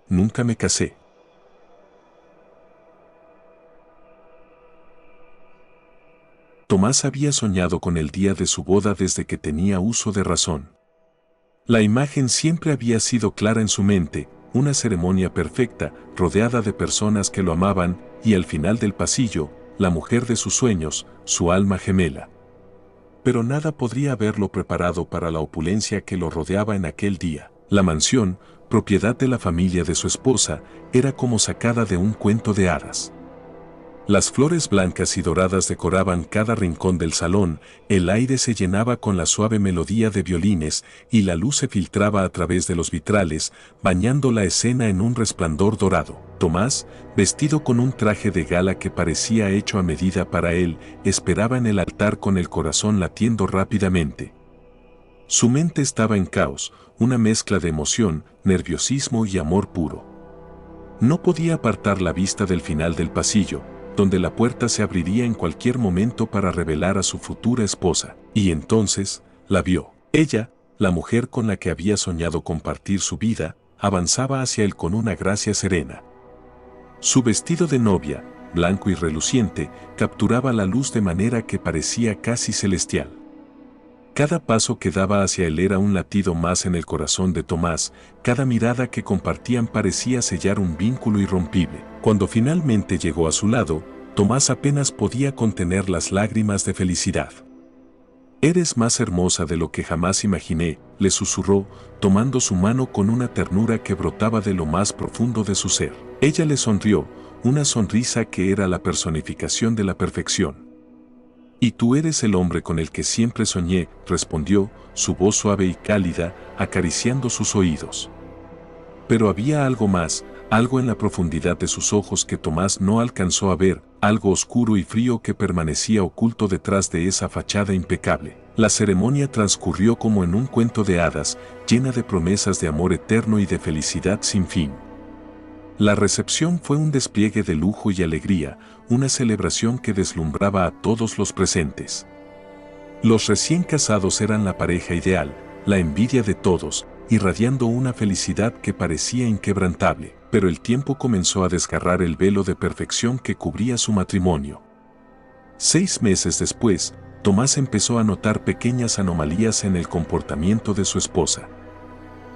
nunca me casé. Tomás había soñado con el día de su boda desde que tenía uso de razón. La imagen siempre había sido clara en su mente, una ceremonia perfecta, rodeada de personas que lo amaban, y al final del pasillo, la mujer de sus sueños, su alma gemela. Pero nada podría haberlo preparado para la opulencia que lo rodeaba en aquel día. La mansión, propiedad de la familia de su esposa, era como sacada de un cuento de hadas. Las flores blancas y doradas decoraban cada rincón del salón, el aire se llenaba con la suave melodía de violines y la luz se filtraba a través de los vitrales, bañando la escena en un resplandor dorado. Tomás, vestido con un traje de gala que parecía hecho a medida para él, esperaba en el altar con el corazón latiendo rápidamente. Su mente estaba en caos, una mezcla de emoción, nerviosismo y amor puro. No podía apartar la vista del final del pasillo, donde la puerta se abriría en cualquier momento para revelar a su futura esposa, y entonces, la vio. Ella, la mujer con la que había soñado compartir su vida, avanzaba hacia él con una gracia serena. Su vestido de novia, blanco y reluciente, capturaba la luz de manera que parecía casi celestial. Cada paso que daba hacia él era un latido más en el corazón de Tomás, cada mirada que compartían parecía sellar un vínculo irrompible. Cuando finalmente llegó a su lado, Tomás apenas podía contener las lágrimas de felicidad. «Eres más hermosa de lo que jamás imaginé», le susurró, tomando su mano con una ternura que brotaba de lo más profundo de su ser. Ella le sonrió, una sonrisa que era la personificación de la perfección. «Y tú eres el hombre con el que siempre soñé», respondió, su voz suave y cálida, acariciando sus oídos. Pero había algo más, algo en la profundidad de sus ojos que Tomás no alcanzó a ver, algo oscuro y frío que permanecía oculto detrás de esa fachada impecable. La ceremonia transcurrió como en un cuento de hadas, llena de promesas de amor eterno y de felicidad sin fin. La recepción fue un despliegue de lujo y alegría, una celebración que deslumbraba a todos los presentes. Los recién casados eran la pareja ideal, la envidia de todos, irradiando una felicidad que parecía inquebrantable, pero el tiempo comenzó a desgarrar el velo de perfección que cubría su matrimonio. 6 meses después, Tomás empezó a notar pequeñas anomalías en el comportamiento de su esposa.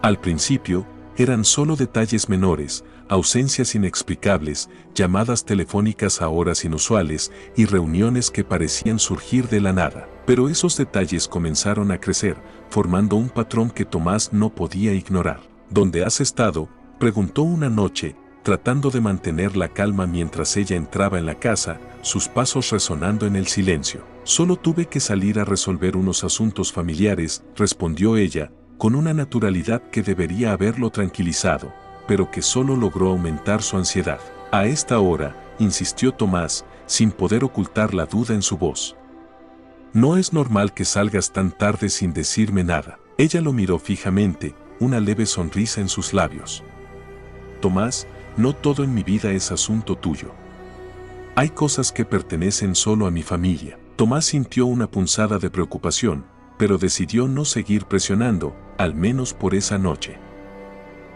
Al principio, eran solo detalles menores, ausencias inexplicables, llamadas telefónicas a horas inusuales y reuniones que parecían surgir de la nada. Pero esos detalles comenzaron a crecer, formando un patrón que Tomás no podía ignorar. «¿Dónde has estado?», preguntó una noche, tratando de mantener la calma mientras ella entraba en la casa, sus pasos resonando en el silencio. «Solo tuve que salir a resolver unos asuntos familiares», respondió ella, con una naturalidad que debería haberlo tranquilizado, pero que solo logró aumentar su ansiedad. «A esta hora», insistió Tomás, sin poder ocultar la duda en su voz. «No es normal que salgas tan tarde sin decirme nada». Ella lo miró fijamente, una leve sonrisa en sus labios. «Tomás, no todo en mi vida es asunto tuyo. Hay cosas que pertenecen solo a mi familia». Tomás sintió una punzada de preocupación, pero decidió no seguir presionando, al menos por esa noche.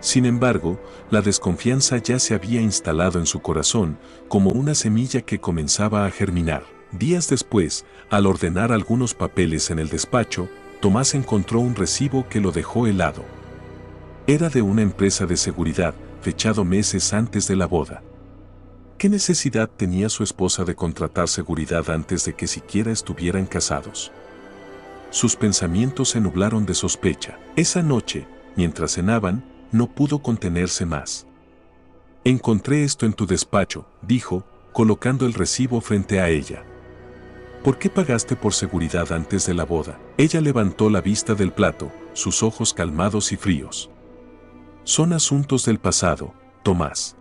Sin embargo, la desconfianza ya se había instalado en su corazón, como una semilla que comenzaba a germinar. Días después, al ordenar algunos papeles en el despacho, Tomás encontró un recibo que lo dejó helado. Era de una empresa de seguridad, fechado meses antes de la boda. ¿Qué necesidad tenía su esposa de contratar seguridad antes de que siquiera estuvieran casados? Sus pensamientos se nublaron de sospecha. Esa noche, mientras cenaban, no pudo contenerse más. «Encontré esto en tu despacho», dijo, colocando el recibo frente a ella. «¿Por qué pagaste por seguridad antes de la boda?». Ella levantó la vista del plato, sus ojos calmados y fríos. «Son asuntos del pasado, Tomás.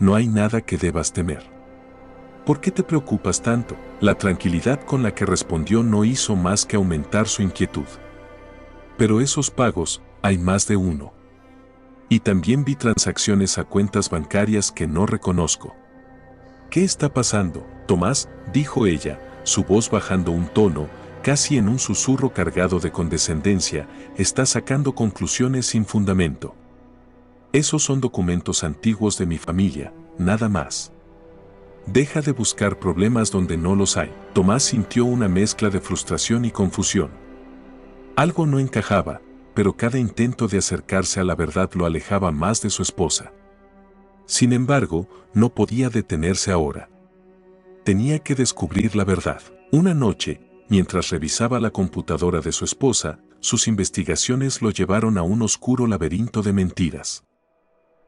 No hay nada que debas temer». «¿Por qué te preocupas tanto?». La tranquilidad con la que respondió no hizo más que aumentar su inquietud. «Pero esos pagos, hay más de uno. Y también vi transacciones a cuentas bancarias que no reconozco». «¿Qué está pasando, Tomás?», dijo ella, su voz bajando un tono, casi en un susurro cargado de condescendencia. «Está sacando conclusiones sin fundamento». Esos son documentos antiguos de mi familia, nada más. Deja de buscar problemas donde no los hay. Tomás sintió una mezcla de frustración y confusión. Algo no encajaba, pero cada intento de acercarse a la verdad lo alejaba más de su esposa. Sin embargo, no podía detenerse ahora. Tenía que descubrir la verdad. Una noche, mientras revisaba la computadora de su esposa, sus investigaciones lo llevaron a un oscuro laberinto de mentiras.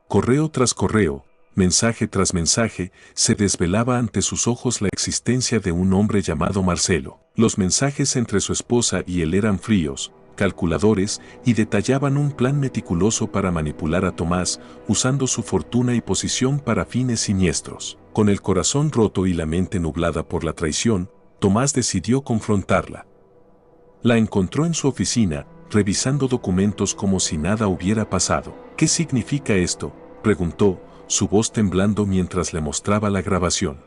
Correo tras correo, mensaje tras mensaje, se desvelaba ante sus ojos la existencia de un hombre llamado Marcelo. Los mensajes entre su esposa y él eran fríos, calculadores y detallaban un plan meticuloso para manipular a Tomás, usando su fortuna y posición para fines siniestros. Con el corazón roto y la mente nublada por la traición, Tomás decidió confrontarla. La encontró en su oficina, revisando documentos como si nada hubiera pasado. ¿Qué significa esto?, preguntó, su voz temblando mientras le mostraba la grabación.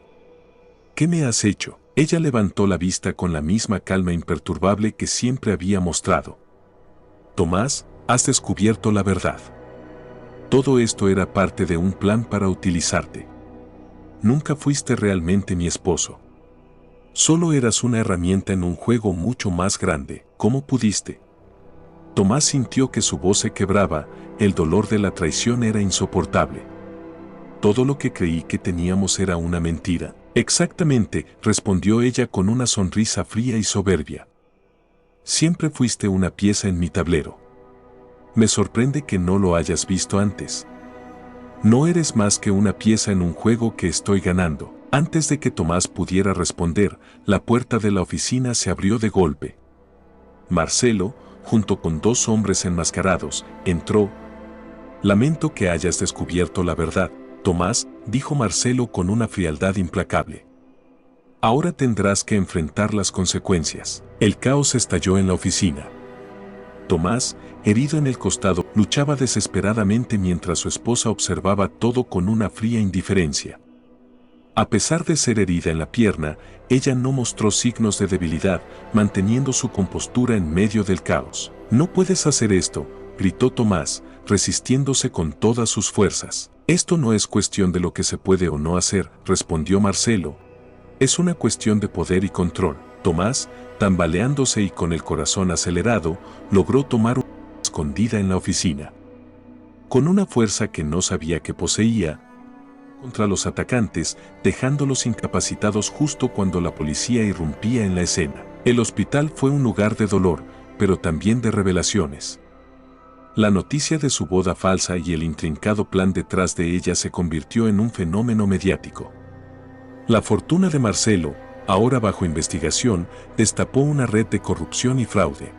¿Qué me has hecho? Ella levantó la vista con la misma calma imperturbable que siempre había mostrado. Tomás, has descubierto la verdad. Todo esto era parte de un plan para utilizarte. Nunca fuiste realmente mi esposo. Solo eras una herramienta en un juego mucho más grande. ¿Cómo pudiste? Tomás sintió que su voz se quebraba, el dolor de la traición era insoportable. Todo lo que creí que teníamos era una mentira. Exactamente, respondió ella con una sonrisa fría y soberbia. Siempre fuiste una pieza en mi tablero. Me sorprende que no lo hayas visto antes. No eres más que una pieza en un juego que estoy ganando. Antes de que Tomás pudiera responder, la puerta de la oficina se abrió de golpe. Marcelo, junto con dos hombres enmascarados, entró. Lamento que hayas descubierto la verdad, Tomás, dijo Marcelo con una frialdad implacable. Ahora tendrás que enfrentar las consecuencias. El caos estalló en la oficina. Tomás, herido en el costado, luchaba desesperadamente mientras su esposa observaba todo con una fría indiferencia. A pesar de ser herida en la pierna, ella no mostró signos de debilidad, manteniendo su compostura en medio del caos. No puedes hacer esto, gritó Tomás, resistiéndose con todas sus fuerzas. Esto no es cuestión de lo que se puede o no hacer, respondió Marcelo. Es una cuestión de poder y control. Tomás, tambaleándose y con el corazón acelerado, logró tomar una escondida en la oficina. Con una fuerza que no sabía que poseía, contra los atacantes, dejándolos incapacitados justo cuando la policía irrumpía en la escena. El hospital fue un lugar de dolor, pero también de revelaciones. La noticia de su boda falsa y el intrincado plan detrás de ella se convirtió en un fenómeno mediático. La fortuna de Marcelo, ahora bajo investigación, destapó una red de corrupción y fraude.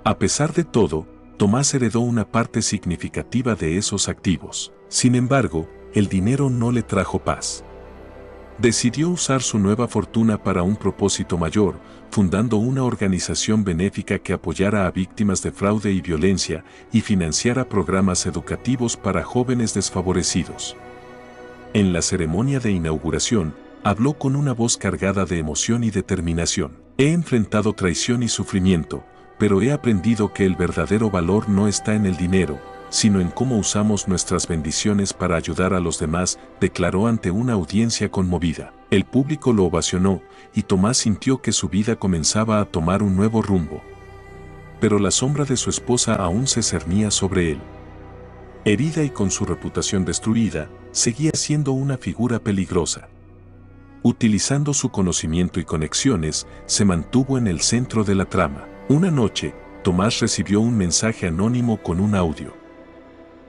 A pesar de todo, Tomás heredó una parte significativa de esos activos. Sin embargo, el dinero no le trajo paz. Decidió usar su nueva fortuna para un propósito mayor, fundando una organización benéfica que apoyara a víctimas de fraude y violencia y financiara programas educativos para jóvenes desfavorecidos. En la ceremonia de inauguración, habló con una voz cargada de emoción y determinación. He enfrentado traición y sufrimiento, pero he aprendido que el verdadero valor no está en el dinero, sino en cómo usamos nuestras bendiciones para ayudar a los demás, declaró ante una audiencia conmovida. El público lo ovacionó, y Tomás sintió que su vida comenzaba a tomar un nuevo rumbo. Pero la sombra de su esposa aún se cernía sobre él. Herida y con su reputación destruida, seguía siendo una figura peligrosa. Utilizando su conocimiento y conexiones, se mantuvo en el centro de la trama. Una noche, Tomás recibió un mensaje anónimo con un audio.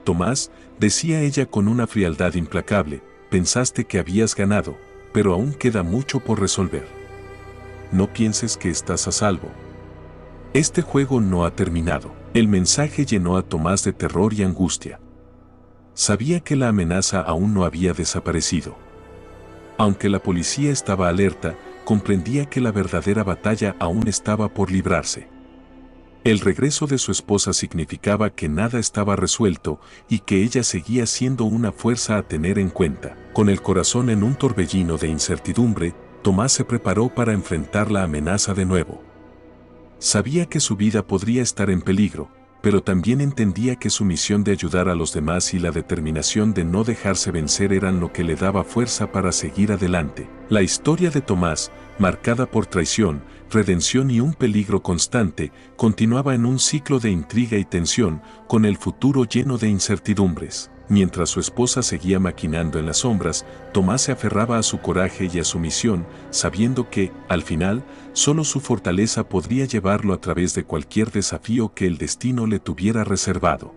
Tomás, decía ella con una frialdad implacable, pensaste que habías ganado, pero aún queda mucho por resolver. No pienses que estás a salvo. Este juego no ha terminado. El mensaje llenó a Tomás de terror y angustia. Sabía que la amenaza aún no había desaparecido. Aunque la policía estaba alerta, comprendía que la verdadera batalla aún estaba por librarse. El regreso de su esposa significaba que nada estaba resuelto y que ella seguía siendo una fuerza a tener en cuenta. Con el corazón en un torbellino de incertidumbre, Tomás se preparó para enfrentar la amenaza de nuevo. Sabía que su vida podría estar en peligro, pero también entendía que su misión de ayudar a los demás y la determinación de no dejarse vencer eran lo que le daba fuerza para seguir adelante. La historia de Tomás, marcada por traición, redención y un peligro constante, continuaba en un ciclo de intriga y tensión, con el futuro lleno de incertidumbres. Mientras su esposa seguía maquinando en las sombras, Tomás se aferraba a su coraje y a su misión, sabiendo que, al final, solo su fortaleza podría llevarlo a través de cualquier desafío que el destino le tuviera reservado.